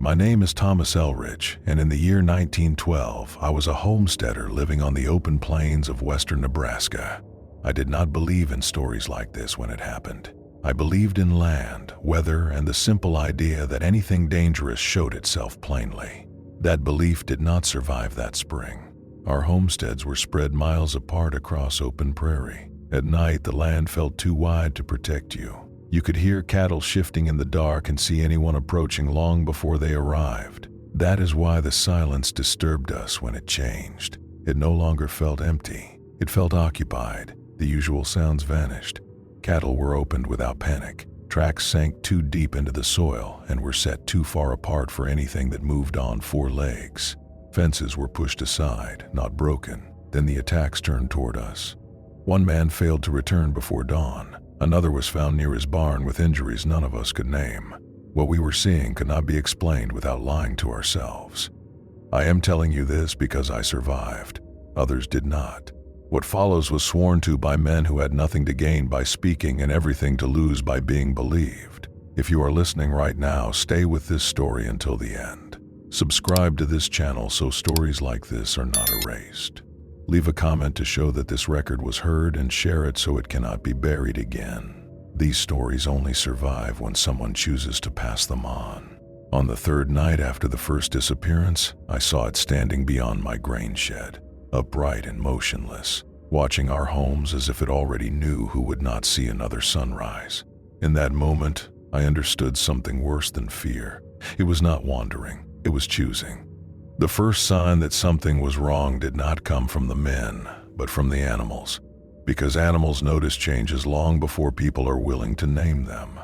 My name is Thomas Elrich, and in the year 1912, I was a homesteader living on the open plains of western Nebraska. I did not believe in stories like this when it happened. I believed in land, weather, and the simple idea that anything dangerous showed itself plainly. That belief did not survive that spring. Our homesteads were spread miles apart across open prairie. At night, the land felt too wide to protect you. You could hear cattle shifting in the dark and see anyone approaching long before they arrived. That is why the silence disturbed us when it changed. It no longer felt empty. It felt occupied. The usual sounds vanished. Cattle were opened without panic. Tracks sank too deep into the soil and were set too far apart for anything that moved on four legs. Fences were pushed aside, not broken. Then the attacks turned toward us. One man failed to return before dawn. Another was found near his barn with injuries none of us could name. What we were seeing could not be explained without lying to ourselves. I am telling you this because I survived. Others did not. What follows was sworn to by men who had nothing to gain by speaking and everything to lose by being believed. If you are listening right now, stay with this story until the end. Subscribe to this channel so stories like this are not erased. Leave a comment to show that this record was heard and share it so it cannot be buried again. These stories only survive when someone chooses to pass them on. On the third night after the first disappearance, I saw it standing beyond my grain shed, upright and motionless, watching our homes as if it already knew who would not see another sunrise. In that moment, I understood something worse than fear. It was not wandering, it was choosing. The first sign that something was wrong did not come from the men, but from the animals, because animals notice changes long before people are willing to name them.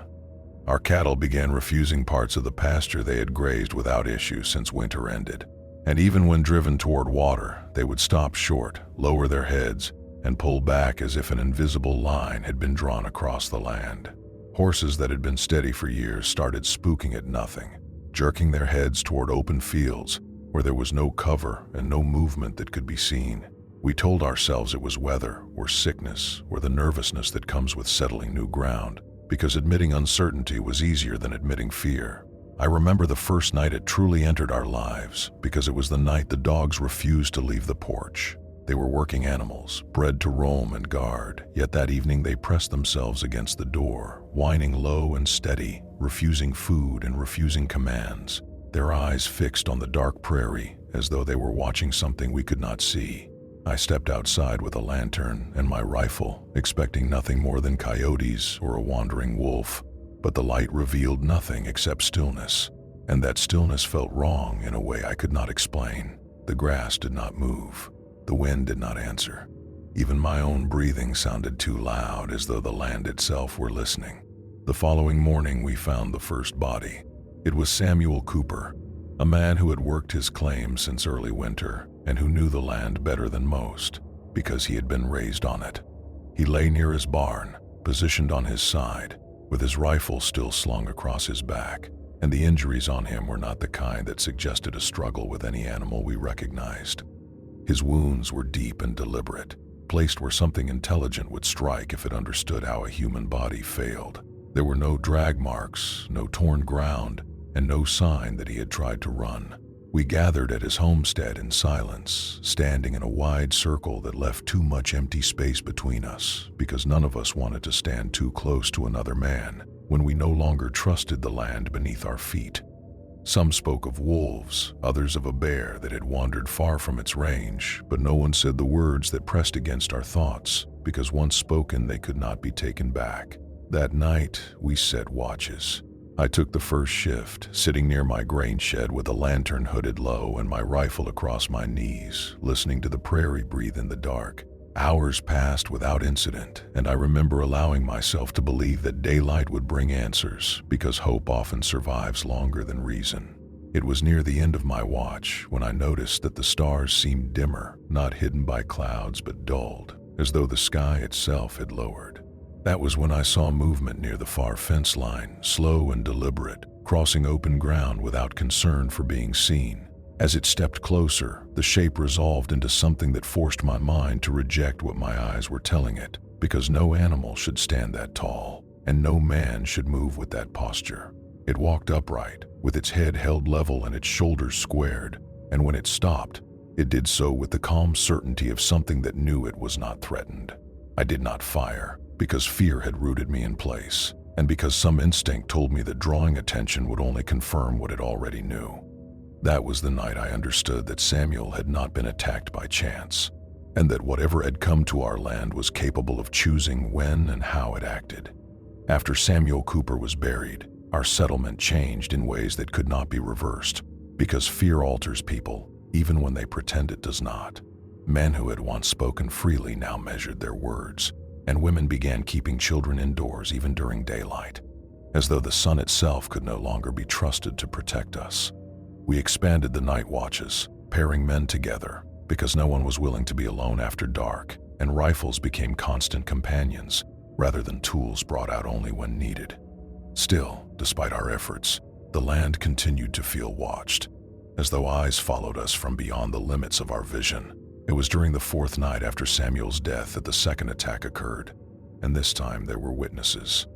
Our cattle began refusing parts of the pasture they had grazed without issue since winter ended, and even when driven toward water, they would stop short, lower their heads, and pull back as if an invisible line had been drawn across the land. Horses that had been steady for years started spooking at nothing, jerking their heads toward open fields where there was no cover and no movement that could be seen. We told ourselves it was weather or sickness or the nervousness that comes with settling new ground, because admitting uncertainty was easier than admitting fear. I remember the first night it truly entered our lives, because it was the night the dogs refused to leave the porch. They were working animals, bred to roam and guard, yet that evening they pressed themselves against the door, whining low and steady, refusing food and refusing commands. Their eyes fixed on the dark prairie, as though they were watching something we could not see. I stepped outside with a lantern and my rifle, expecting nothing more than coyotes or a wandering wolf. But the light revealed nothing except stillness, and that stillness felt wrong in a way I could not explain. The grass did not move. The wind did not answer. Even my own breathing sounded too loud, as though the land itself were listening. The following morning we found the first body. It was Samuel Cooper, a man who had worked his claim since early winter and who knew the land better than most because he had been raised on it. He lay near his barn, positioned on his side, with his rifle still slung across his back, and the injuries on him were not the kind that suggested a struggle with any animal we recognized. His wounds were deep and deliberate, placed where something intelligent would strike if it understood how a human body failed. There were no drag marks, no torn ground, and no sign that he had tried to run. We gathered at his homestead in silence, standing in a wide circle that left too much empty space between us, because none of us wanted to stand too close to another man when we no longer trusted the land beneath our feet. Some spoke of wolves, others of a bear that had wandered far from its range, but no one said the words that pressed against our thoughts, because once spoken they could not be taken back. That night, we set watches. I took the first shift, sitting near my grain shed with a lantern hooded low and my rifle across my knees, listening to the prairie breathe in the dark. Hours passed without incident, and I remember allowing myself to believe that daylight would bring answers, because hope often survives longer than reason. It was near the end of my watch when I noticed that the stars seemed dimmer, not hidden by clouds but dulled, as though the sky itself had lowered. That was when I saw movement near the far fence line, slow and deliberate, crossing open ground without concern for being seen. As it stepped closer, the shape resolved into something that forced my mind to reject what my eyes were telling it, because no animal should stand that tall, and no man should move with that posture. It walked upright, with its head held level and its shoulders squared, and when it stopped, it did so with the calm certainty of something that knew it was not threatened. I did not fire, because fear had rooted me in place, and because some instinct told me that drawing attention would only confirm what it already knew. That was the night I understood that Samuel had not been attacked by chance, and that whatever had come to our land was capable of choosing when and how it acted. After Samuel Cooper was buried, our settlement changed in ways that could not be reversed, because fear alters people, even when they pretend it does not. Men who had once spoken freely now measured their words, and women began keeping children indoors even during daylight, as though the sun itself could no longer be trusted to protect us. We expanded the night watches, pairing men together, because no one was willing to be alone after dark, and rifles became constant companions, rather than tools brought out only when needed. Still, despite our efforts, the land continued to feel watched, as though eyes followed us from beyond the limits of our vision. It was during the fourth night after Samuel's death that the second attack occurred, and this time there were witnesses.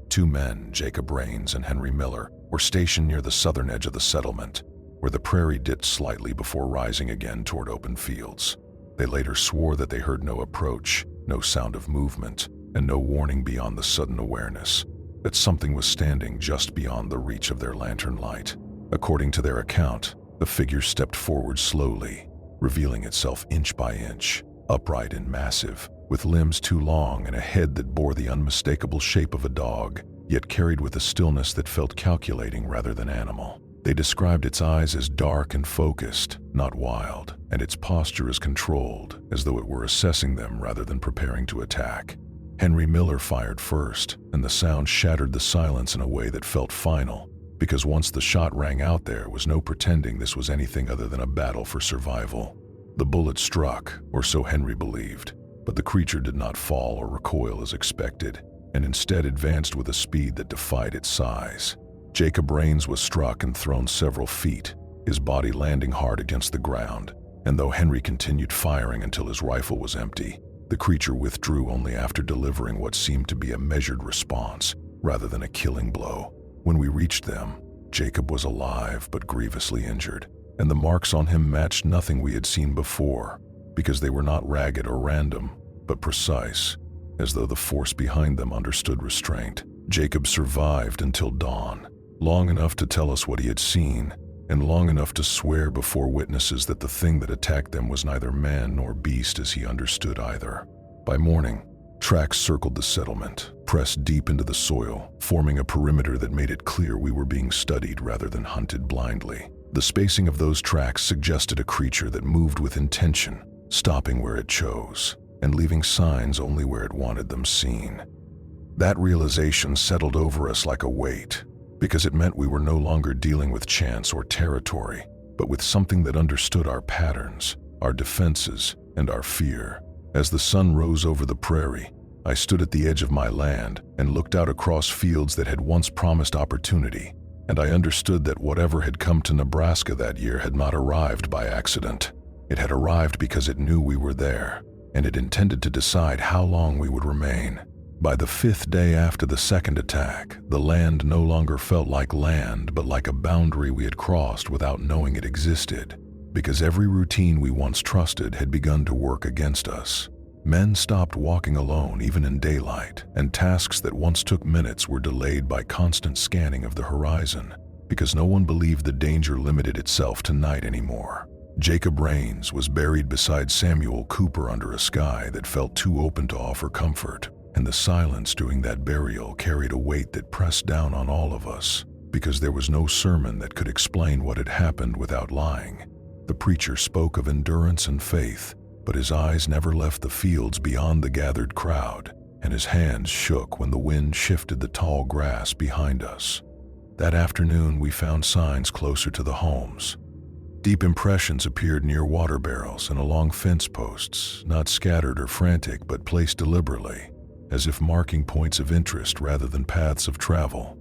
Two men, Jacob Rains and Henry Miller, were stationed near the southern edge of the settlement, where the prairie dipped slightly before rising again toward open fields. They later swore that they heard no approach, no sound of movement, and no warning beyond the sudden awareness that something was standing just beyond the reach of their lantern light. According to their account, the figure stepped forward slowly, revealing itself inch by inch, upright and massive, with limbs too long and a head that bore the unmistakable shape of a dog, yet carried with a stillness that felt calculating rather than animal. They described its eyes as dark and focused, not wild, and its posture as controlled, as though it were assessing them rather than preparing to attack. Henry Miller fired first, and the sound shattered the silence in a way that felt final, because once the shot rang out there was no pretending this was anything other than a battle for survival. The bullet struck, or so Henry believed, but the creature did not fall or recoil as expected, and instead advanced with a speed that defied its size. Jacob Rains was struck and thrown several feet, his body landing hard against the ground, and though Henry continued firing until his rifle was empty, the creature withdrew only after delivering what seemed to be a measured response, rather than a killing blow. When we reached them, Jacob was alive but grievously injured, and the marks on him matched nothing we had seen before, because they were not ragged or random, but precise, as though the force behind them understood restraint. Jacob survived until dawn, long enough to tell us what he had seen, and long enough to swear before witnesses that the thing that attacked them was neither man nor beast as he understood either. By morning, tracks circled the settlement, pressed deep into the soil, forming a perimeter that made it clear we were being studied rather than hunted blindly. The spacing of those tracks suggested a creature that moved with intention, stopping where it chose, and leaving signs only where it wanted them seen. That realization settled over us like a weight, because it meant we were no longer dealing with chance or territory, but with something that understood our patterns, our defenses, and our fear. As the sun rose over the prairie, I stood at the edge of my land and looked out across fields that had once promised opportunity, and I understood that whatever had come to Nebraska that year had not arrived by accident. It had arrived because it knew we were there, and it intended to decide how long we would remain. By the fifth day after the second attack, the land no longer felt like land but like a boundary we had crossed without knowing it existed, because every routine we once trusted had begun to work against us. Men stopped walking alone even in daylight, and tasks that once took minutes were delayed by constant scanning of the horizon, because no one believed the danger limited itself to night anymore. Jacob Rains was buried beside Samuel Cooper under a sky that felt too open to offer comfort, and the silence during that burial carried a weight that pressed down on all of us, because there was no sermon that could explain what had happened without lying. The preacher spoke of endurance and faith, but his eyes never left the fields beyond the gathered crowd, and his hands shook when the wind shifted the tall grass behind us. That afternoon we found signs closer to the homes. Deep impressions appeared near water barrels and along fence posts, not scattered or frantic but placed deliberately, as if marking points of interest rather than paths of travel.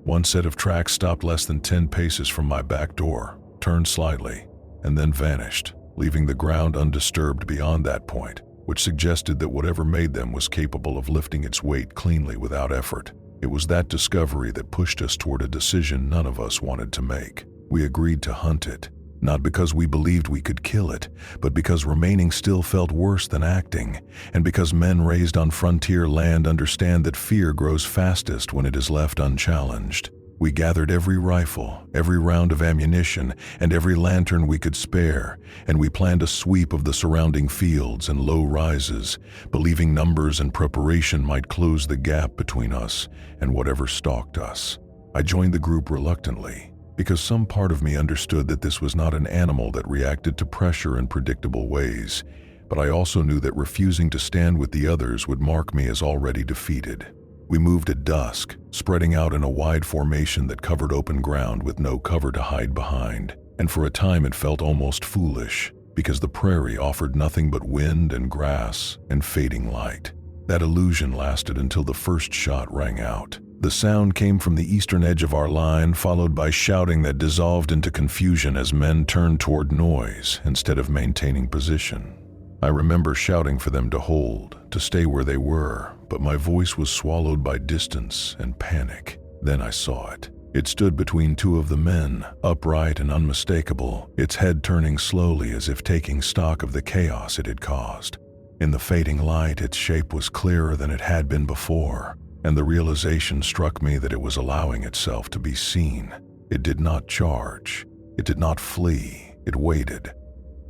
One set of tracks stopped less than 10 paces from my back door, turned slightly, and then vanished, leaving the ground undisturbed beyond that point, which suggested that whatever made them was capable of lifting its weight cleanly without effort. It was that discovery that pushed us toward a decision none of us wanted to make. We agreed to hunt it, not because we believed we could kill it, but because remaining still felt worse than acting, and because men raised on frontier land understand that fear grows fastest when it is left unchallenged. We gathered every rifle, every round of ammunition, and every lantern we could spare, and we planned a sweep of the surrounding fields and low rises, believing numbers and preparation might close the gap between us and whatever stalked us. I joined the group reluctantly, because some part of me understood that this was not an animal that reacted to pressure in predictable ways, but I also knew that refusing to stand with the others would mark me as already defeated. We moved at dusk, spreading out in a wide formation that covered open ground with no cover to hide behind, and for a time it felt almost foolish, because the prairie offered nothing but wind and grass and fading light. That illusion lasted until the first shot rang out. The sound came from the eastern edge of our line, followed by shouting that dissolved into confusion as men turned toward noise instead of maintaining position. I remember shouting for them to hold, to stay where they were, but my voice was swallowed by distance and panic. Then I saw it. It stood between two of the men, upright and unmistakable, its head turning slowly as if taking stock of the chaos it had caused. In the fading light, its shape was clearer than it had been before, and the realization struck me that it was allowing itself to be seen. It did not charge. It did not flee. It waited.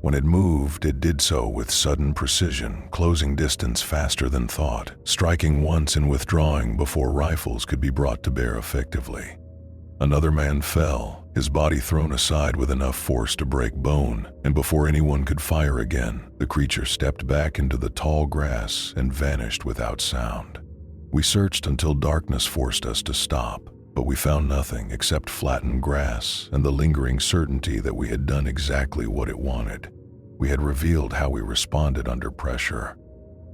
When it moved, it did so with sudden precision, closing distance faster than thought, striking once and withdrawing before rifles could be brought to bear effectively. Another man fell, his body thrown aside with enough force to break bone, and before anyone could fire again, the creature stepped back into the tall grass and vanished without sound. We searched until darkness forced us to stop, but we found nothing except flattened grass and the lingering certainty that we had done exactly what it wanted. We had revealed how we responded under pressure,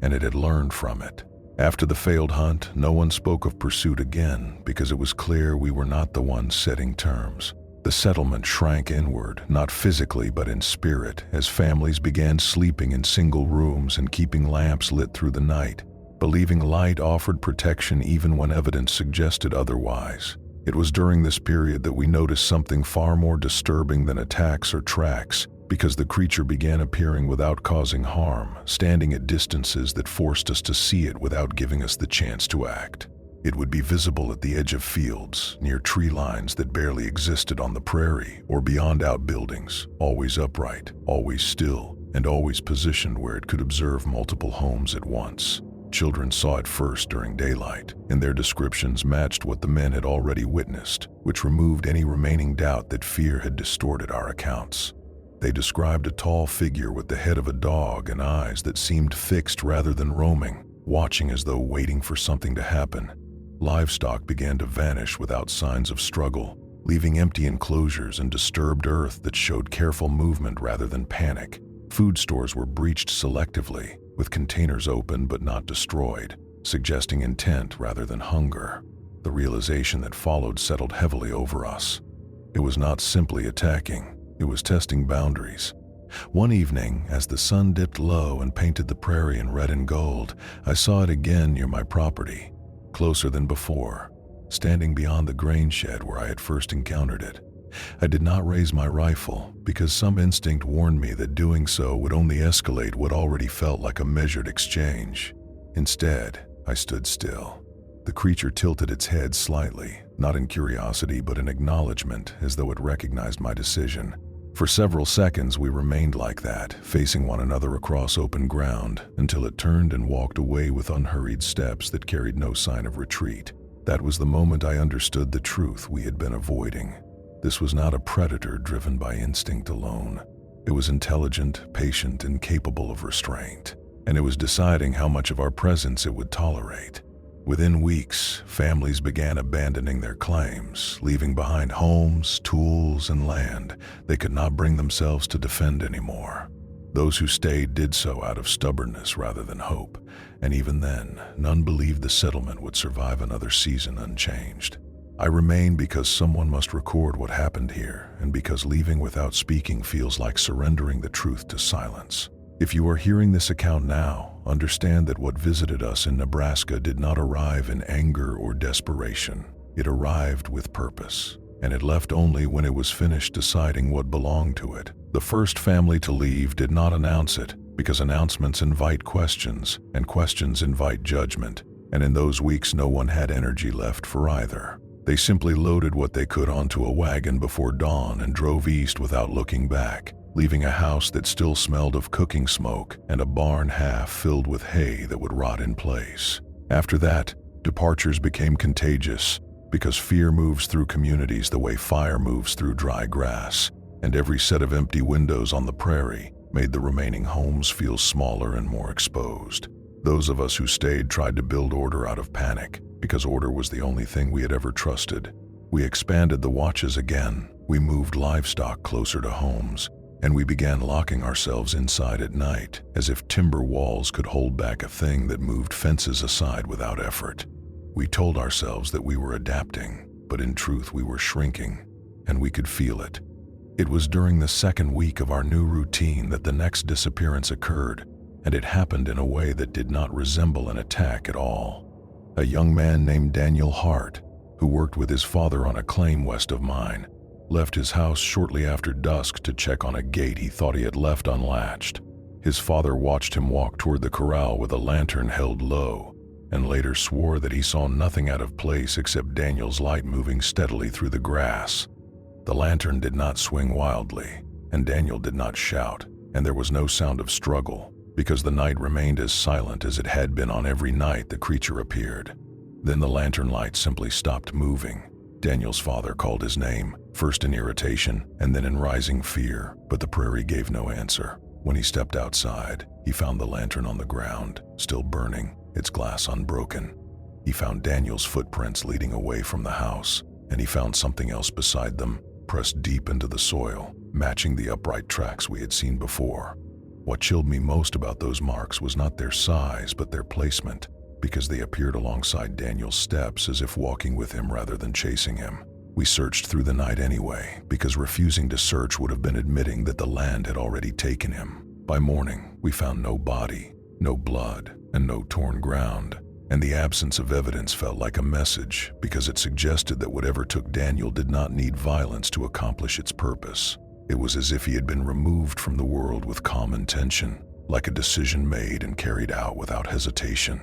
and it had learned from it. After the failed hunt, no one spoke of pursuit again because it was clear we were not the ones setting terms. The settlement shrank inward, not physically but in spirit, as families began sleeping in single rooms and keeping lamps lit through the night, believing light offered protection even when evidence suggested otherwise. It was during this period that we noticed something far more disturbing than attacks or tracks, because the creature began appearing without causing harm, standing at distances that forced us to see it without giving us the chance to act. It would be visible at the edge of fields, near tree lines that barely existed on the prairie, or beyond outbuildings, always upright, always still, and always positioned where it could observe multiple homes at once. Children saw it first during daylight, and their descriptions matched what the men had already witnessed, which removed any remaining doubt that fear had distorted our accounts. They described a tall figure with the head of a dog and eyes that seemed fixed rather than roaming, watching as though waiting for something to happen. Livestock began to vanish without signs of struggle, leaving empty enclosures and disturbed earth that showed careful movement rather than panic. Food stores were breached selectively, with containers open but not destroyed, suggesting intent rather than hunger. The realization that followed settled heavily over us. It was not simply attacking. It was testing boundaries. One evening, as the sun dipped low and painted the prairie in red and gold, I saw it again near my property, closer than before, standing beyond the grain shed where I had first encountered it. I did not raise my rifle, because some instinct warned me that doing so would only escalate what already felt like a measured exchange. Instead, I stood still. The creature tilted its head slightly, not in curiosity but in acknowledgement, as though it recognized my decision. For several seconds we remained like that, facing one another across open ground, until it turned and walked away with unhurried steps that carried no sign of retreat. That was the moment I understood the truth we had been avoiding. This was not a predator driven by instinct alone. It was intelligent, patient, and capable of restraint, and it was deciding how much of our presence it would tolerate. Within weeks, families began abandoning their claims, leaving behind homes, tools, and land they could not bring themselves to defend anymore. Those who stayed did so out of stubbornness rather than hope, and even then, none believed the settlement would survive another season unchanged. I remain because someone must record what happened here, and because leaving without speaking feels like surrendering the truth to silence. If you are hearing this account now, understand that what visited us in Nebraska did not arrive in anger or desperation. It arrived with purpose, and it left only when it was finished deciding what belonged to it. The first family to leave did not announce it, because announcements invite questions, and questions invite judgment, and in those weeks no one had energy left for either. They simply loaded what they could onto a wagon before dawn and drove east without looking back, leaving a house that still smelled of cooking smoke and a barn half filled with hay that would rot in place. After that, departures became contagious, because fear moves through communities the way fire moves through dry grass, and every set of empty windows on the prairie made the remaining homes feel smaller and more exposed. Those of us who stayed tried to build order out of panic, because order was the only thing we had ever trusted. We expanded the watches again, we moved livestock closer to homes, and we began locking ourselves inside at night, as if timber walls could hold back a thing that moved fences aside without effort. We told ourselves that we were adapting, but in truth we were shrinking, and we could feel it. It was during the second week of our new routine that the next disappearance occurred, and it happened in a way that did not resemble an attack at all. A young man named Daniel Hart, who worked with his father on a claim west of mine, left his house shortly after dusk to check on a gate he thought he had left unlatched. His father watched him walk toward the corral with a lantern held low, and later swore that he saw nothing out of place except Daniel's light moving steadily through the grass. The lantern did not swing wildly, and Daniel did not shout, and there was no sound of struggle, because the night remained as silent as it had been on every night the creature appeared. Then the lantern light simply stopped moving. Daniel's father called his name, first in irritation and then in rising fear, but the prairie gave no answer. When he stepped outside, he found the lantern on the ground, still burning, its glass unbroken. He found Daniel's footprints leading away from the house, and he found something else beside them, pressed deep into the soil, matching the upright tracks we had seen before. What chilled me most about those marks was not their size, but their placement, because they appeared alongside Daniel's steps as if walking with him rather than chasing him. We searched through the night anyway, because refusing to search would have been admitting that the land had already taken him. By morning, we found no body, no blood, and no torn ground, and the absence of evidence felt like a message, because it suggested that whatever took Daniel did not need violence to accomplish its purpose. It was as if he had been removed from the world with calm intention, like a decision made and carried out without hesitation.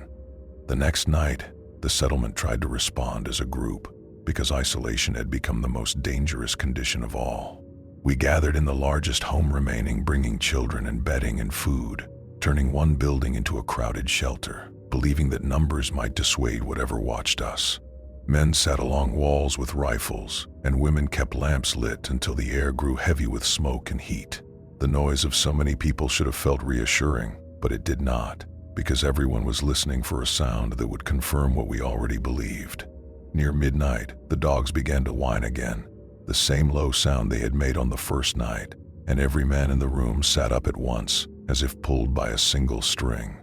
The next night, the settlement tried to respond as a group, because isolation had become the most dangerous condition of all. We gathered in the largest home remaining, bringing children and bedding and food, turning one building into a crowded shelter, believing that numbers might dissuade whatever watched us. Men sat along walls with rifles, and women kept lamps lit until the air grew heavy with smoke and heat. The noise of so many people should have felt reassuring, but it did not, because everyone was listening for a sound that would confirm what we already believed. Near midnight, the dogs began to whine again, the same low sound they had made on the first night, and every man in the room sat up at once, as if pulled by a single string.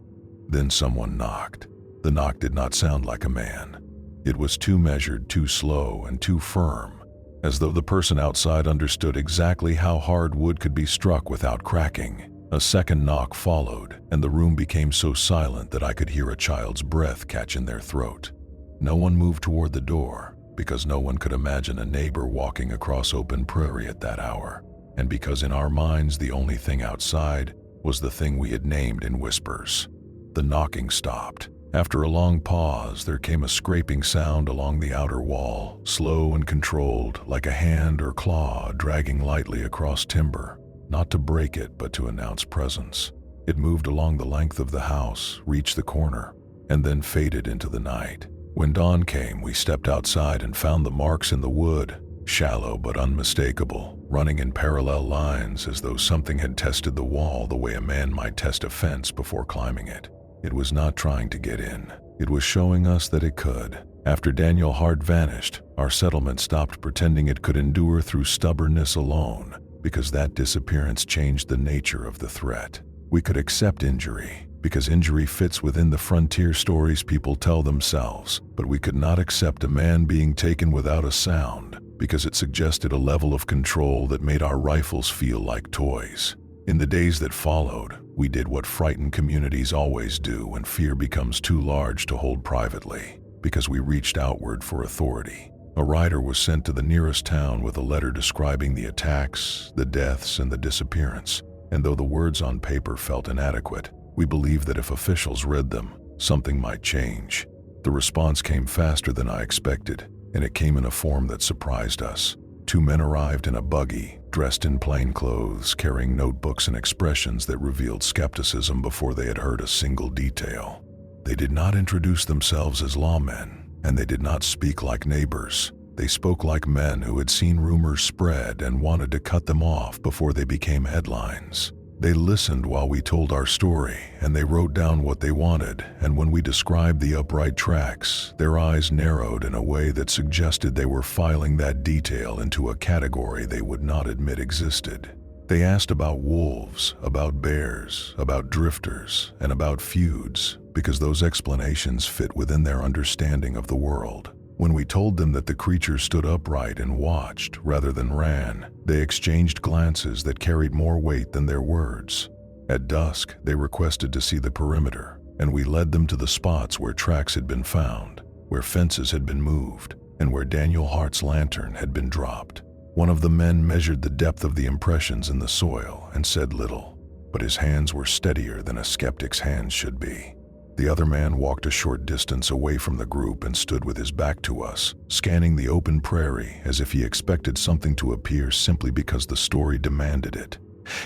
Then someone knocked. The knock did not sound like a man. It was too measured, too slow, and too firm, as though the person outside understood exactly how hard wood could be struck without cracking. A second knock followed, and the room became so silent that I could hear a child's breath catch in their throat. No one moved toward the door, because no one could imagine a neighbor walking across open prairie at that hour, and because in our minds the only thing outside was the thing we had named in whispers. The knocking stopped. After a long pause, there came a scraping sound along the outer wall, slow and controlled, like a hand or claw dragging lightly across timber, not to break it but to announce presence. It moved along the length of the house, reached the corner, and then faded into the night. When dawn came, we stepped outside and found the marks in the wood, shallow but unmistakable, running in parallel lines as though something had tested the wall the way a man might test a fence before climbing it. It was not trying to get in. It was showing us that it could. After Daniel Hart vanished, our settlement stopped pretending it could endure through stubbornness alone, because that disappearance changed the nature of the threat. We could accept injury, because injury fits within the frontier stories people tell themselves, but we could not accept a man being taken without a sound, because it suggested a level of control that made our rifles feel like toys. In the days that followed, we did what frightened communities always do when fear becomes too large to hold privately, because we reached outward for authority. A rider was sent to the nearest town with a letter describing the attacks, the deaths, and the disappearance. And though the words on paper felt inadequate, we believed that if officials read them, something might change. The response came faster than I expected, and it came in a form that surprised us. 2 men arrived in a buggy, dressed in plain clothes, carrying notebooks and expressions that revealed skepticism before they had heard a single detail. They did not introduce themselves as lawmen, and they did not speak like neighbors. They spoke like men who had seen rumors spread and wanted to cut them off before they became headlines. They listened while we told our story, and they wrote down what they wanted, and when we described the upright tracks, their eyes narrowed in a way that suggested they were filing that detail into a category they would not admit existed. They asked about wolves, about bears, about drifters, and about feuds, because those explanations fit within their understanding of the world. When we told them that the creature stood upright and watched rather than ran, they exchanged glances that carried more weight than their words. At dusk, they requested to see the perimeter, and we led them to the spots where tracks had been found, where fences had been moved, and where Daniel Hart's lantern had been dropped. One of the men measured the depth of the impressions in the soil and said little, but his hands were steadier than a skeptic's hands should be. The other man walked a short distance away from the group and stood with his back to us, scanning the open prairie as if he expected something to appear simply because the story demanded it.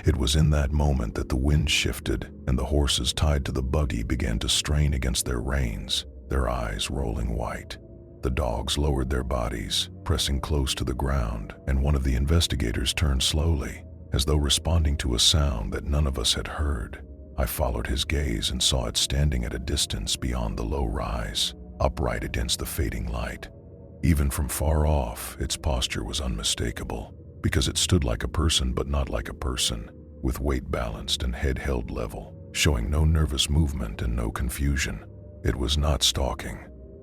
It was in that moment that the wind shifted and the horses tied to the buggy began to strain against their reins, their eyes rolling white. The dogs lowered their bodies, pressing close to the ground, and one of the investigators turned slowly, as though responding to a sound that none of us had heard. I followed his gaze and saw it standing at a distance beyond the low rise, upright against the fading light. Even from far off, its posture was unmistakable, because it stood like a person but not like a person, with weight balanced and head held level, showing no nervous movement and no confusion. It was not stalking.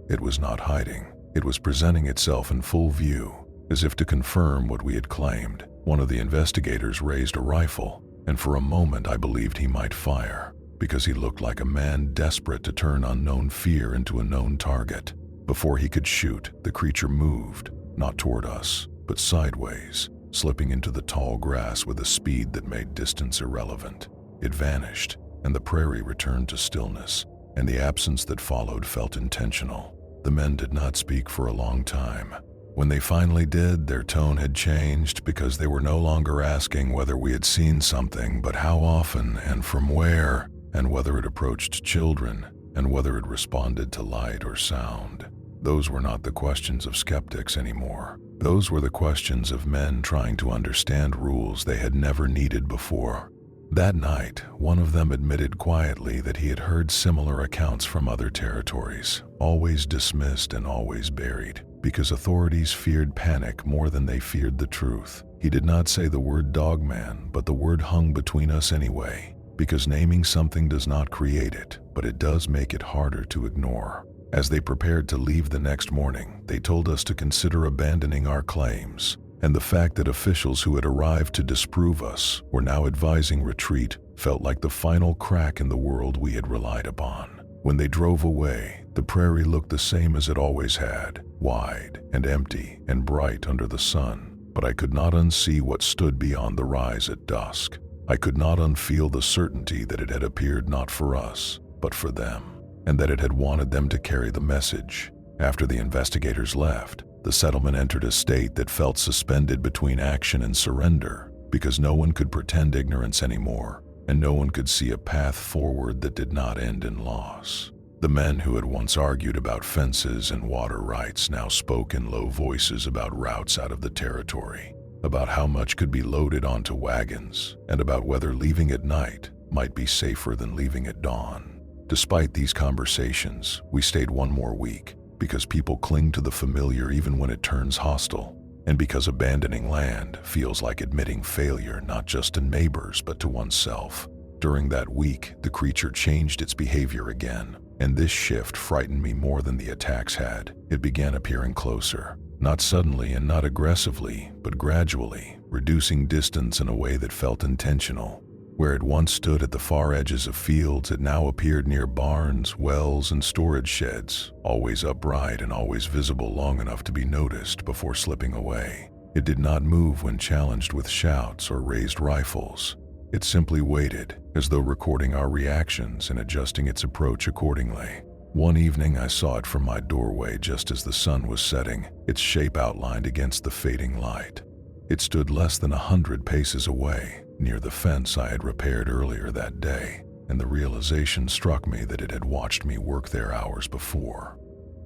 It was not hiding. It was presenting itself in full view, as if to confirm what we had claimed. One of the investigators raised a rifle, and for a moment I believed he might fire, because he looked like a man desperate to turn unknown fear into a known target. Before he could shoot, the creature moved, not toward us, but sideways, slipping into the tall grass with a speed that made distance irrelevant. It vanished, and the prairie returned to stillness, and the absence that followed felt intentional. The men did not speak for a long time. When they finally did, their tone had changed because they were no longer asking whether we had seen something, but how often and from where, and whether it approached children, and whether it responded to light or sound. Those were not the questions of skeptics anymore. Those were the questions of men trying to understand rules they had never needed before. That night, one of them admitted quietly that he had heard similar accounts from other territories, always dismissed and always buried, because authorities feared panic more than they feared the truth. He did not say the word Dogman, but the word hung between us anyway, because naming something does not create it, but it does make it harder to ignore. As they prepared to leave the next morning, they told us to consider abandoning our claims, and the fact that officials who had arrived to disprove us were now advising retreat felt like the final crack in the world we had relied upon. When they drove away, the prairie looked the same as it always had, wide and empty and bright under the sun, but I could not unsee what stood beyond the rise at dusk. I could not unfeel the certainty that it had appeared not for us, but for them, and that it had wanted them to carry the message. After the investigators left, the settlement entered a state that felt suspended between action and surrender, because no one could pretend ignorance anymore, and no one could see a path forward that did not end in loss. The men who had once argued about fences and water rights now spoke in low voices about routes out of the territory, about how much could be loaded onto wagons, and about whether leaving at night might be safer than leaving at dawn. Despite these conversations, we stayed one more week, because people cling to the familiar even when it turns hostile, and because abandoning land feels like admitting failure not just to neighbors but to oneself. During that week, the creature changed its behavior again, and this shift frightened me more than the attacks had. It began appearing closer, not suddenly and not aggressively, but gradually, reducing distance in a way that felt intentional. Where it once stood at the far edges of fields, it now appeared near barns, wells, and storage sheds, always upright and always visible long enough to be noticed before slipping away. It did not move when challenged with shouts or raised rifles. It simply waited, as though recording our reactions and adjusting its approach accordingly. One evening I saw it from my doorway just as the sun was setting, its shape outlined against the fading light. It stood less than 100 paces away, near the fence I had repaired earlier that day, and the realization struck me that it had watched me work there hours before.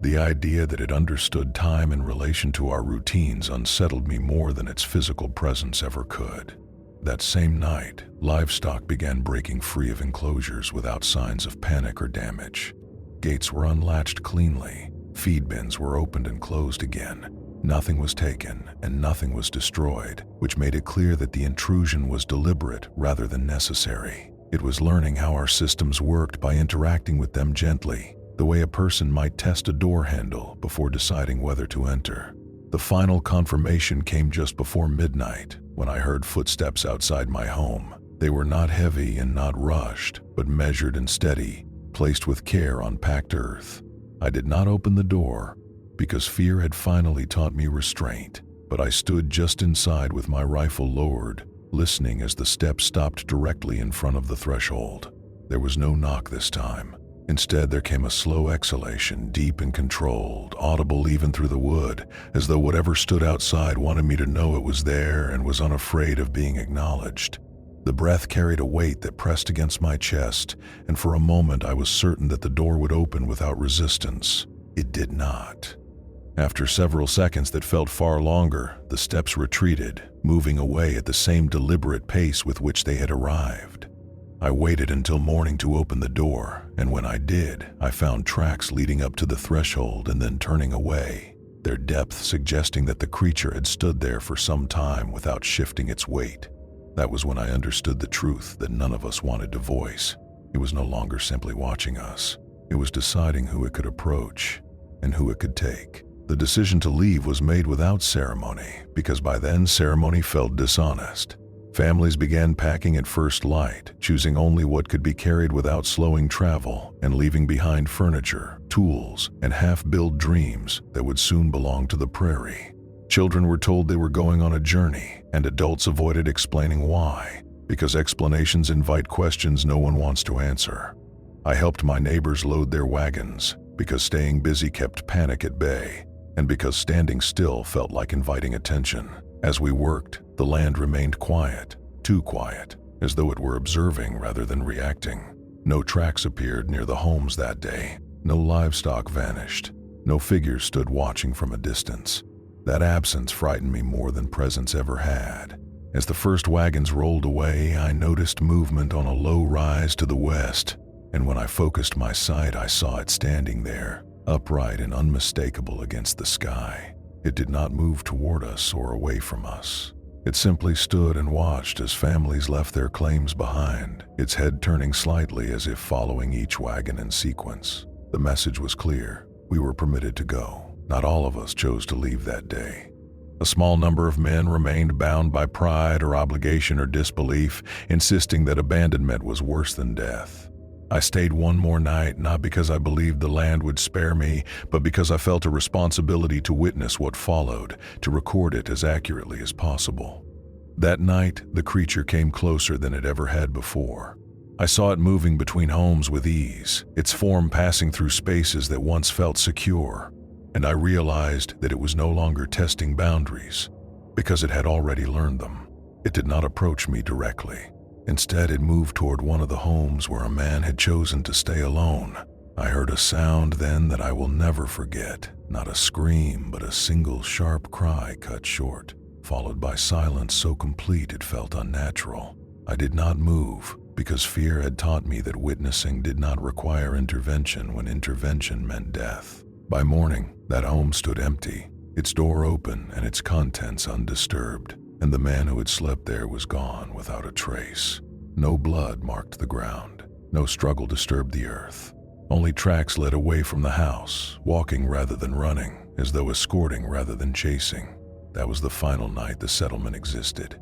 The idea that it understood time in relation to our routines unsettled me more than its physical presence ever could. That same night, Livestock began breaking free of enclosures without signs of panic or damage. Gates were unlatched cleanly, feed bins were opened and closed again. Nothing was taken and nothing was destroyed, which made it clear that the intrusion was deliberate rather than necessary. It was learning how our systems worked by interacting with them gently, the way a person might test a door handle before deciding whether to enter. The final confirmation came just before midnight, when I heard footsteps outside my home. They were not heavy and not rushed, but measured and steady, placed with care on packed earth. I did not open the door, because fear had finally taught me restraint, but I stood just inside with my rifle lowered, listening as the steps stopped directly in front of the threshold. There was no knock this time. Instead, there came a slow exhalation, deep and controlled, audible even through the wood, as though whatever stood outside wanted me to know it was there and was unafraid of being acknowledged. The breath carried a weight that pressed against my chest, and for a moment I was certain that the door would open without resistance. It did not. After several seconds that felt far longer, the steps retreated, moving away at the same deliberate pace with which they had arrived. I waited until morning to open the door, and when I did, I found tracks leading up to the threshold and then turning away, their depth suggesting that the creature had stood there for some time without shifting its weight. That was when I understood the truth that none of us wanted to voice. It was no longer simply watching us. It was deciding who it could approach and who it could take. The decision to leave was made without ceremony, because by then ceremony felt dishonest. Families began packing at first light, choosing only what could be carried without slowing travel, and leaving behind furniture, tools, and half-built dreams that would soon belong to the prairie. Children were told they were going on a journey, and adults avoided explaining why, because explanations invite questions no one wants to answer. I helped my neighbors load their wagons, because staying busy kept panic at bay, and because standing still felt like inviting attention. As we worked, the land remained quiet, too quiet, as though it were observing rather than reacting. No tracks appeared near the homes that day. No livestock vanished. No figures stood watching from a distance. That absence frightened me more than presence ever had. As the first wagons rolled away, I noticed movement on a low rise to the west, and when I focused my sight, I saw it standing there, upright and unmistakable against the sky. It did not move toward us or away from us. It simply stood and watched as families left their claims behind, its head turning slightly as if following each wagon in sequence. The message was clear. We were permitted to go. Not all of us chose to leave that day. A small number of men remained bound by pride or obligation or disbelief, insisting that abandonment was worse than death. I stayed one more night, not because I believed the land would spare me, but because I felt a responsibility to witness what followed, to record it as accurately as possible. That night, the creature came closer than it ever had before. I saw it moving between homes with ease, its form passing through spaces that once felt secure, and I realized that it was no longer testing boundaries, because it had already learned them. It did not approach me directly. Instead, it moved toward one of the homes where a man had chosen to stay alone. I heard a sound then that I will never forget. Not a scream, but a single sharp cry cut short, followed by silence so complete it felt unnatural. I did not move, because fear had taught me that witnessing did not require intervention when intervention meant death. By morning, that home stood empty, its door open and its contents undisturbed. And the man who had slept there was gone without a trace. No blood marked the ground. No struggle disturbed the earth. Only tracks led away from the house, walking rather than running, as though escorting rather than chasing. That was the final night the settlement existed.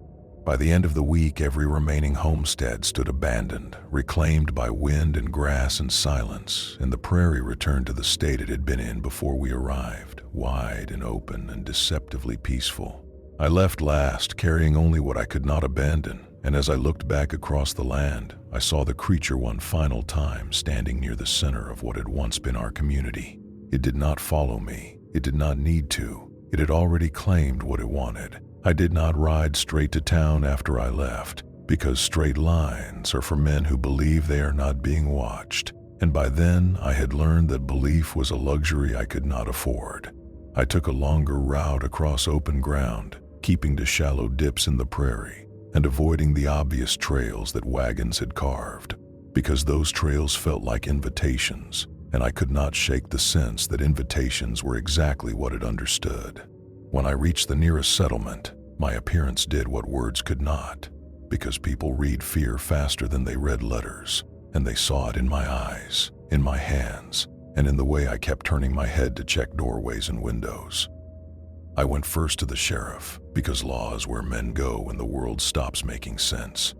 By the end of the week, every remaining homestead stood abandoned, reclaimed by wind and grass and silence, and the prairie returned to the state it had been in before we arrived, wide and open and deceptively peaceful. I left last, carrying only what I could not abandon, and as I looked back across the land, I saw the creature one final time standing near the center of what had once been our community. It did not follow me. It did not need to. It had already claimed what it wanted. I did not ride straight to town after I left, because straight lines are for men who believe they are not being watched, and by then I had learned that belief was a luxury I could not afford. I took a longer route across open ground, keeping to shallow dips in the prairie, and avoiding the obvious trails that wagons had carved, because those trails felt like invitations, and I could not shake the sense that invitations were exactly what it understood. When I reached the nearest settlement, my appearance did what words could not, because people read fear faster than they read letters, and they saw it in my eyes, in my hands, and in the way I kept turning my head to check doorways and windows. I went first to the sheriff, because law is where men go when the world stops making sense.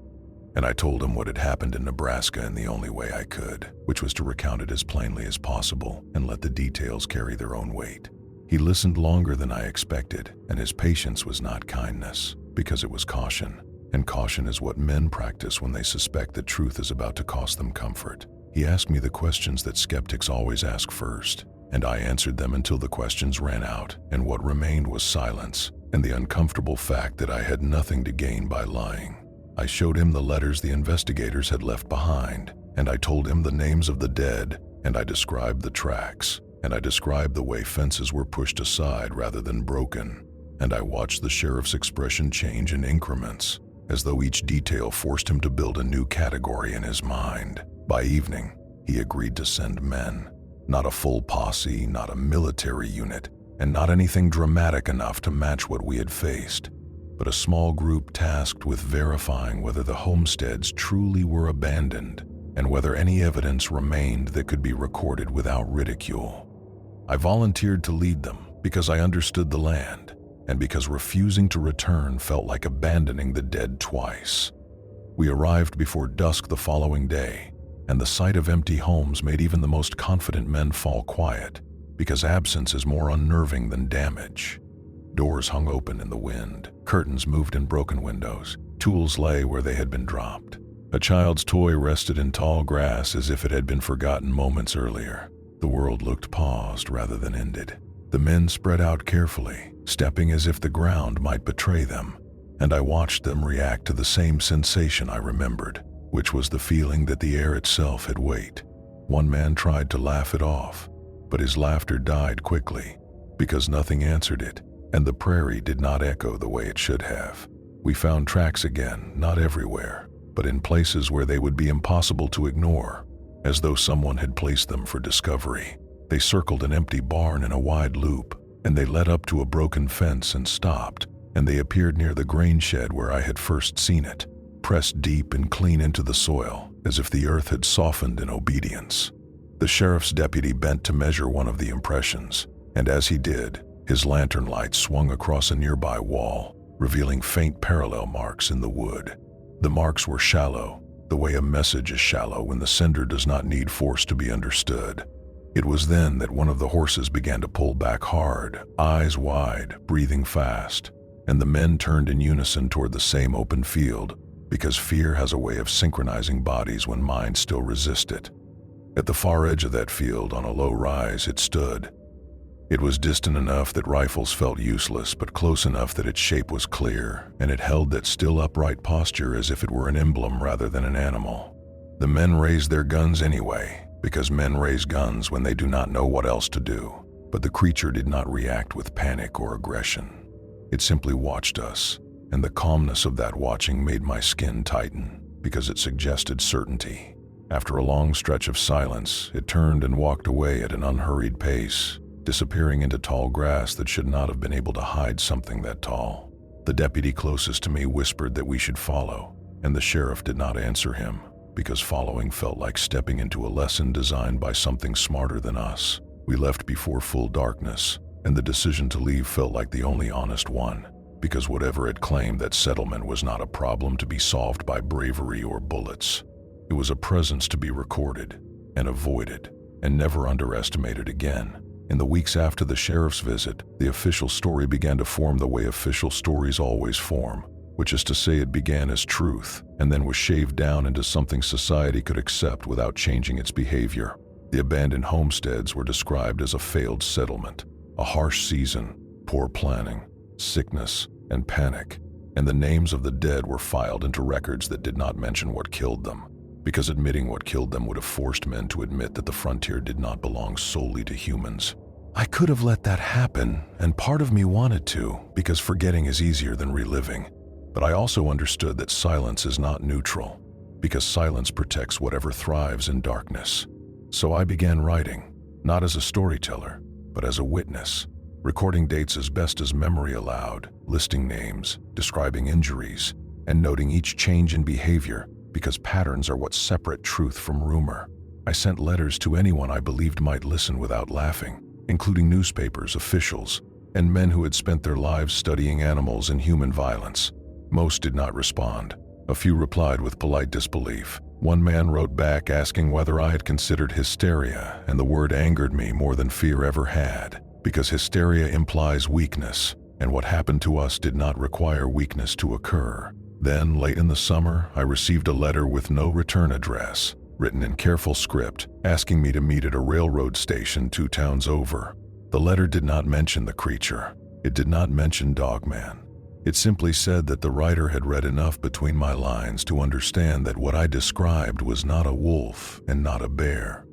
And I told him what had happened in Nebraska in the only way I could, which was to recount it as plainly as possible and let the details carry their own weight. He listened longer than I expected, and his patience was not kindness, because it was caution, and caution is what men practice when they suspect that truth is about to cost them comfort. He asked me the questions that skeptics always ask first, and I answered them until the questions ran out, and what remained was silence, and the uncomfortable fact that I had nothing to gain by lying. I showed him the letters the investigators had left behind, and I told him the names of the dead, and I described the tracks, and I described the way fences were pushed aside rather than broken, and I watched the sheriff's expression change in increments, as though each detail forced him to build a new category in his mind. By evening, he agreed to send men. Not a full posse, not a military unit, and not anything dramatic enough to match what we had faced, but a small group tasked with verifying whether the homesteads truly were abandoned and whether any evidence remained that could be recorded without ridicule. I volunteered to lead them because I understood the land, and because refusing to return felt like abandoning the dead twice. We arrived before dusk the following day, and the sight of empty homes made even the most confident men fall quiet, because absence is more unnerving than damage. Doors hung open in the wind, curtains moved in broken windows, tools lay where they had been dropped. A child's toy rested in tall grass as if it had been forgotten moments earlier. The world looked paused rather than ended. The men spread out carefully, stepping as if the ground might betray them, and I watched them react to the same sensation I remembered, which was the feeling that the air itself had weight. One man tried to laugh it off, but his laughter died quickly, because nothing answered it, and the prairie did not echo the way it should have. We found tracks again, not everywhere, but in places where they would be impossible to ignore, as though someone had placed them for discovery. They circled an empty barn in a wide loop, and they led up to a broken fence and stopped, and they appeared near the grain shed where I had first seen it, pressed deep and clean into the soil, as if the earth had softened in obedience. The sheriff's deputy bent to measure one of the impressions, and as he did, his lantern light swung across a nearby wall, revealing faint parallel marks in the wood. The marks were shallow, the way a message is shallow when the sender does not need force to be understood. It was then that one of the horses began to pull back hard, eyes wide, breathing fast, and the men turned in unison toward the same open field, because fear has a way of synchronizing bodies when minds still resist it. At the far edge of that field, on a low rise, it stood. It was distant enough that rifles felt useless, but close enough that its shape was clear, and it held that still upright posture as if it were an emblem rather than an animal. The men raised their guns anyway, because men raise guns when they do not know what else to do, but the creature did not react with panic or aggression. It simply watched us, and the calmness of that watching made my skin tighten, because it suggested certainty. After a long stretch of silence, it turned and walked away at an unhurried pace, disappearing into tall grass that should not have been able to hide something that tall. The deputy closest to me whispered that we should follow, and the sheriff did not answer him, because following felt like stepping into a lesson designed by something smarter than us. We left before full darkness, and the decision to leave felt like the only honest one. because whatever it claimed, that settlement was not a problem to be solved by bravery or bullets. It was a presence to be recorded and avoided and never underestimated again. In the weeks after the sheriff's visit, the official story began to form the way official stories always form, which is to say it began as truth and then was shaved down into something society could accept without changing its behavior. The abandoned homesteads were described as a failed settlement, a harsh season, poor planning, sickness, and panic, and the names of the dead were filed into records that did not mention what killed them, because admitting what killed them would have forced men to admit that the frontier did not belong solely to humans. I could have let that happen, and part of me wanted to, because forgetting is easier than reliving. But I also understood that silence is not neutral, because silence protects whatever thrives in darkness. So I began writing, not as a storyteller, but as a witness, recording dates as best as memory allowed, listing names, describing injuries, and noting each change in behavior, because patterns are what separate truth from rumor. I sent letters to anyone I believed might listen without laughing, including newspapers, officials, and men who had spent their lives studying animals and human violence. Most did not respond. A few replied with polite disbelief. One man wrote back asking whether I had considered hysteria, and the word angered me more than fear ever had, because hysteria implies weakness, and what happened to us did not require weakness to occur. Then, late in the summer, I received a letter with no return address, written in careful script, asking me to meet at a railroad station 2 towns over. The letter did not mention the creature. It did not mention Dogman. It simply said that the writer had read enough between my lines to understand that what I described was not a wolf and not a bear.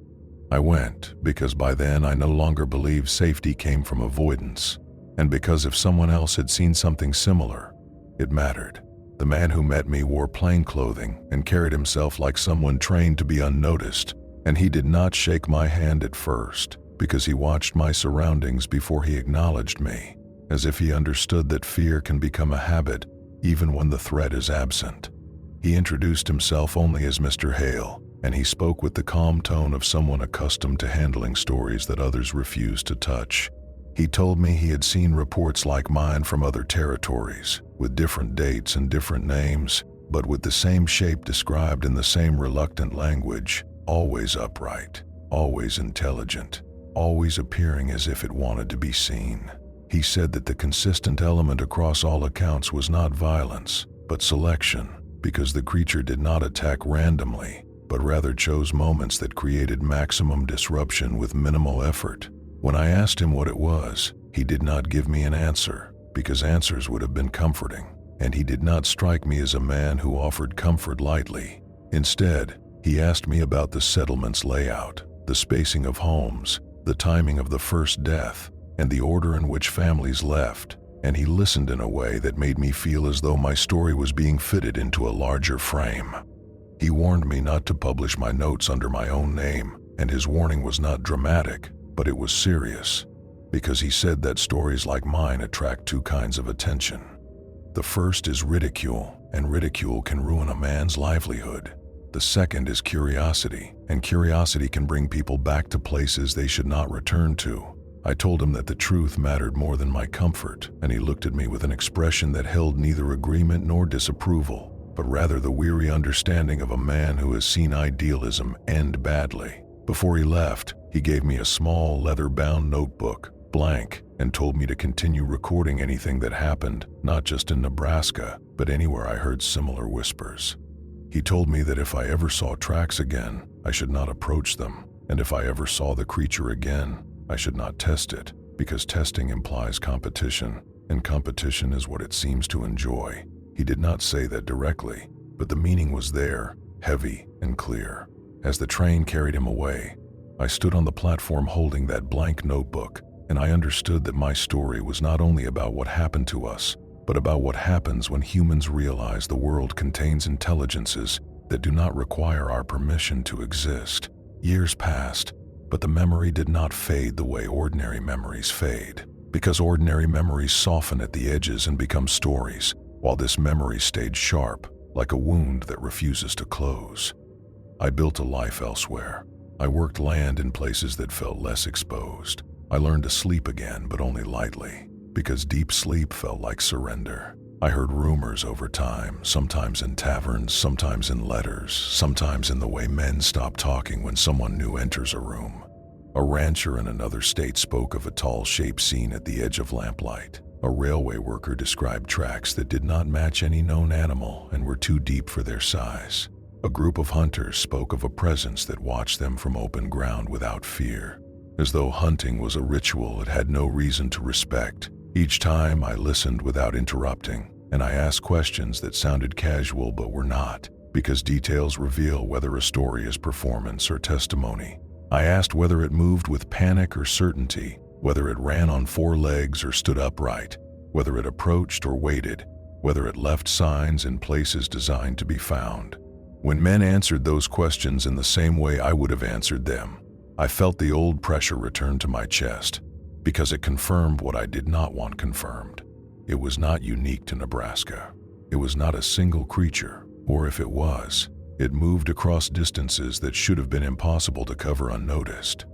I went because by then I no longer believed safety came from avoidance, and because if someone else had seen something similar, it mattered. The man who met me wore plain clothing and carried himself like someone trained to be unnoticed, and he did not shake my hand at first because he watched my surroundings before he acknowledged me, as if he understood that fear can become a habit even when the threat is absent. He introduced himself only as Mr. Hale, and he spoke with the calm tone of someone accustomed to handling stories that others refused to touch. He told me he had seen reports like mine from other territories, with different dates and different names, but with the same shape described in the same reluctant language, always upright, always intelligent, always appearing as if it wanted to be seen. He said that the consistent element across all accounts was not violence, but selection, because the creature did not attack randomly, but rather chose moments that created maximum disruption with minimal effort. When I asked him what it was, he did not give me an answer, because answers would have been comforting, and he did not strike me as a man who offered comfort lightly. Instead, he asked me about the settlement's layout, the spacing of homes, the timing of the first death, and the order in which families left, and he listened in a way that made me feel as though my story was being fitted into a larger frame. He warned me not to publish my notes under my own name, and his warning was not dramatic, but it was serious, because he said that stories like mine attract 2 kinds of attention. The first is ridicule, and ridicule can ruin a man's livelihood. The second is curiosity, and curiosity can bring people back to places they should not return to. I told him that the truth mattered more than my comfort, and he looked at me with an expression that held neither agreement nor disapproval, but rather the weary understanding of a man who has seen idealism end badly. Before he left, he gave me a small leather-bound notebook, blank, and told me to continue recording anything that happened, not just in Nebraska, but anywhere I heard similar whispers. He told me that if I ever saw tracks again, I should not approach them, and if I ever saw the creature again, I should not test it, because testing implies competition, and competition is what it seems to enjoy. He did not say that directly, but the meaning was there, heavy and clear. As the train carried him away, I stood on the platform holding that blank notebook, and I understood that my story was not only about what happened to us, but about what happens when humans realize the world contains intelligences that do not require our permission to exist. Years passed, but the memory did not fade the way ordinary memories fade, because ordinary memories soften at the edges and become stories, while this memory stayed sharp, like a wound that refuses to close. I built a life elsewhere. I worked land in places that felt less exposed. I learned to sleep again, but only lightly, because deep sleep felt like surrender. I heard rumors over time, sometimes in taverns, sometimes in letters, sometimes in the way men stop talking when someone new enters a room. A rancher in another state spoke of a tall shape seen at the edge of lamplight. A railway worker described tracks that did not match any known animal and were too deep for their size. A group of hunters spoke of a presence that watched them from open ground without fear. As though hunting was a ritual it had no reason to respect. Each time I listened without interrupting, and I asked questions that sounded casual but were not, because details reveal whether a story is performance or testimony. I asked whether it moved with panic or certainty, whether it ran on four legs or stood upright, whether it approached or waited, whether it left signs in places designed to be found. When men answered those questions in the same way I would have answered them, I felt the old pressure return to my chest, because it confirmed what I did not want confirmed. It was not unique to Nebraska. It was not a single creature, or if it was, it moved across distances that should have been impossible to cover unnoticed.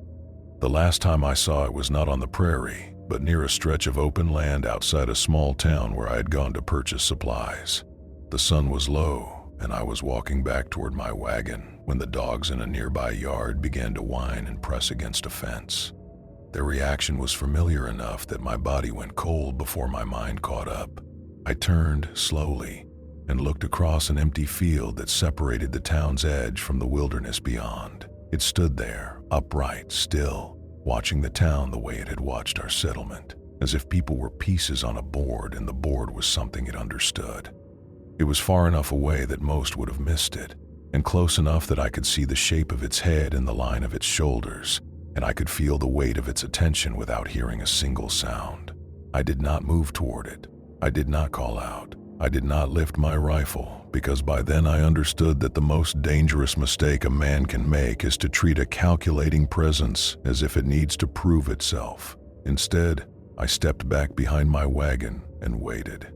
The last time I saw it was not on the prairie, but near a stretch of open land outside a small town where I had gone to purchase supplies. The sun was low, and I was walking back toward my wagon when the dogs in a nearby yard began to whine and press against a fence. Their reaction was familiar enough that my body went cold before my mind caught up. I turned slowly and looked across an empty field that separated the town's edge from the wilderness beyond. It stood there, upright, still, watching the town the way it had watched our settlement, as if people were pieces on a board and the board was something it understood. It was far enough away that most would have missed it, and close enough that I could see the shape of its head and the line of its shoulders, and I could feel the weight of its attention without hearing a single sound. I did not move toward it. I did not call out. I did not lift my rifle, because by then I understood that the most dangerous mistake a man can make is to treat a calculating presence as if it needs to prove itself. Instead, I stepped back behind my wagon and waited.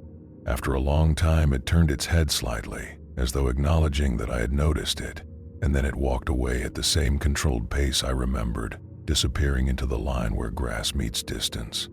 After a long time, it turned its head slightly, as though acknowledging that I had noticed it, and then it walked away at the same controlled pace I remembered, disappearing into the line where grass meets distance.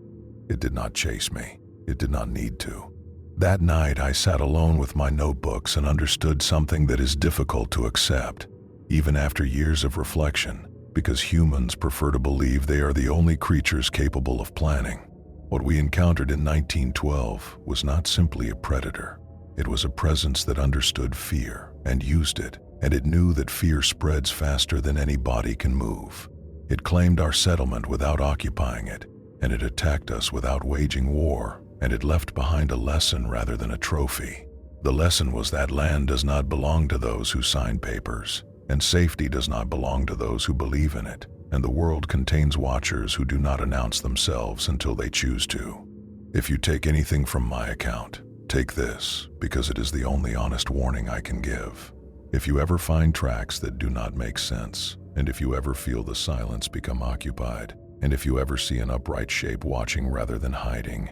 It did not chase me. It did not need to. That night, I sat alone with my notebooks and understood something that is difficult to accept, even after years of reflection, because humans prefer to believe they are the only creatures capable of planning. What we encountered in 1912 was not simply a predator. It was a presence that understood fear and used it, and it knew that fear spreads faster than any body can move. It claimed our settlement without occupying it, and it attacked us without waging war. And it left behind a lesson rather than a trophy. The lesson was that land does not belong to those who sign papers, and safety does not belong to those who believe in it, and the world contains watchers who do not announce themselves until they choose to. If you take anything from my account, take this, because it is the only honest warning I can give. If you ever find tracks that do not make sense, and if you ever feel the silence become occupied, and if you ever see an upright shape watching rather than hiding,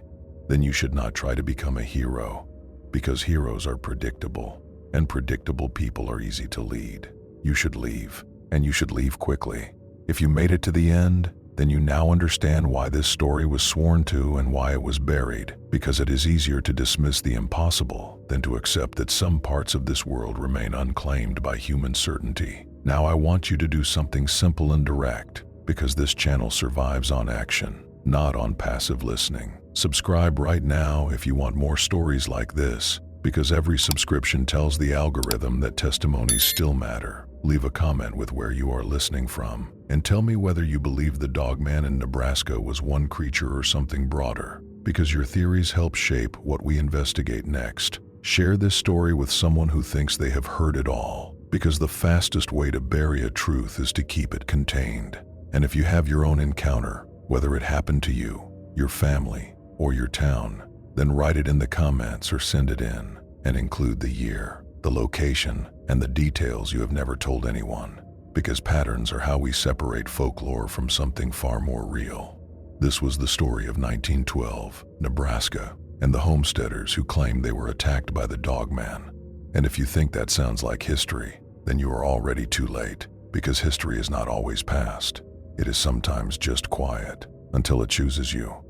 then you should not try to become a hero, because heroes are predictable, and predictable people are easy to lead. You should leave, and you should leave quickly. If you made it to the end, then you now understand why this story was sworn to and why it was buried, because it is easier to dismiss the impossible than to accept that some parts of this world remain unclaimed by human certainty. Now I want you to do something simple and direct, because this channel survives on action, not on passive listening. Subscribe right now if you want more stories like this, because every subscription tells the algorithm that testimonies still matter. Leave a comment with where you are listening from, and tell me whether you believe the Dogman in Nebraska was one creature or something broader, because your theories help shape what we investigate next. Share this story with someone who thinks they have heard it all, because the fastest way to bury a truth is to keep it contained. And if you have your own encounter, whether it happened to you, your family, or your town, then write it in the comments or send it in, and include the year, the location, and the details you have never told anyone, because patterns are how we separate folklore from something far more real. This was the story of 1912, Nebraska, and the homesteaders who claimed they were attacked by the Dogman. And if you think that sounds like history, then you are already too late, because history is not always past. It is sometimes just quiet, until it chooses you.